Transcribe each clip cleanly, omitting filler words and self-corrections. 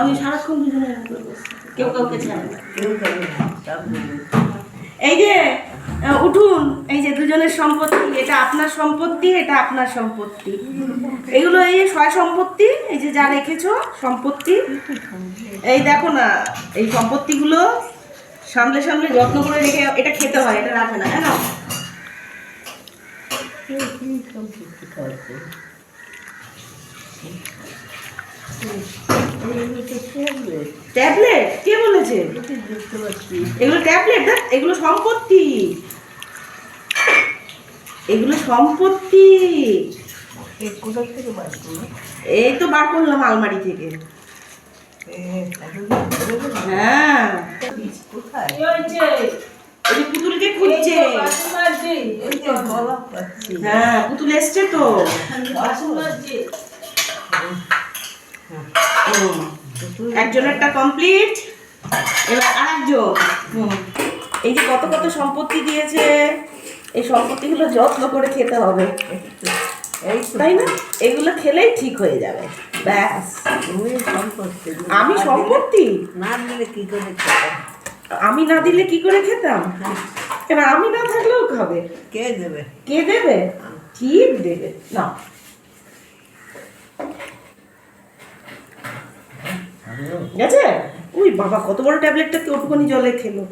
আমি সারাক্ষণ দুজনে কেউ কাউকে ছাড়ে না, এই যে উঠুন, এই যে দুজনের সম্পত্তি, এটা আপনার সম্পত্তি, এটা আপনার সম্পত্তি, এগুলো এই যে সয় সম্পত্তি, এই যে যা রেখেছো সম্পত্তি, এই দেখো না, এই সম্পত্তিগুলো সামলে সামলে যত্ন করে রেখে এটা খেতে হয়, এটা রাখে না, হ্যাঁ না? ট্যাবলেট কে বলেছে? এগুলো ট্যাবলেট না, এগুলো সম্পত্তি, এগুলো সম্পত্তি। এই তো বার করলাম আলমারি থেকে। হ্যাঁ, পুতুলকে খুঁজছে। হ্যাঁ, পুতুল এসছে তো। একজনেরটা কমপ্লিট, এবার আরেকজন। এই যে কত কত সম্পত্তি দিয়েছে, এই সম্পত্তিগুলো যত্ন করে খেতে হবে, তাই না? এগুলো খেলেই ঠিক হয়ে যাবে, ব্যাস। আমি সম্পত্তি না দিলে কি করে খেতাম? আমি না দিলে কি করে খেতাম? কেন আমি না থাকলেও খাবে। কে দেবে? কে দেবে? ঠিক দেবে না। গেছে? উই বাবা, কত বড় ট্যাবলেটটা ওটুকুনি জলে খেলো।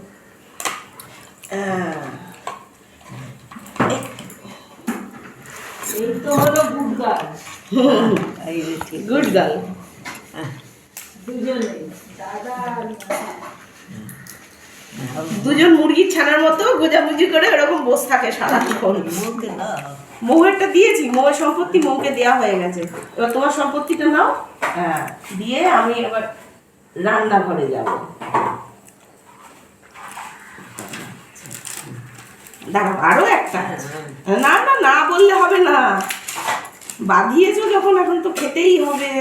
এই তো হলো গুড গার্ল। Good girl. দুজনে দাদা দুজন মুরগির ছানার মতো গোজাগুজি করে ওরকম বসে থাকে সারাক্ষণ। মৌয়েরটা দিয়েছি, মৌয়ের সম্পত্তি মৌকে দেওয়া হয়ে গেছে, এবার তোমার সম্পত্তিটা নাও। হ্যাঁ, দিয়ে আমি এবার রান্নাঘরে যাব। দাঁড়াও, আরো একটা। না না না বললে হবে না, বাঁধিয়েছো যখন এখন তো খেতেই হবে।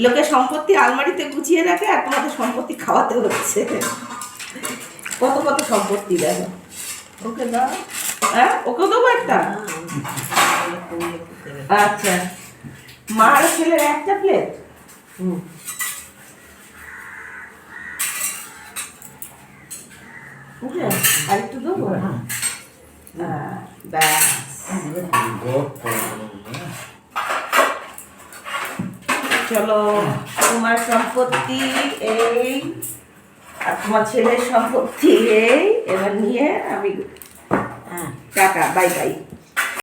লোকের সম্পত্তি আলমারিতে গুছিয়ে রাখে আর তোমাদের সম্পত্তি খাওয়াতে হচ্ছে। কত কত সম্পত্তি দেখো। ওকে দাও। হ্যাঁ, ওকেও দেবো একটা। আচ্ছা, মা আর ছেলের একটা প্লেট। আর একটু দেবো। ব্যাস, চলো, তোমার সম্পত্তি এই আর তোমার ছেলের সম্পত্তি এই, এবার নিয়ে আমি টাটা, বাই বাই।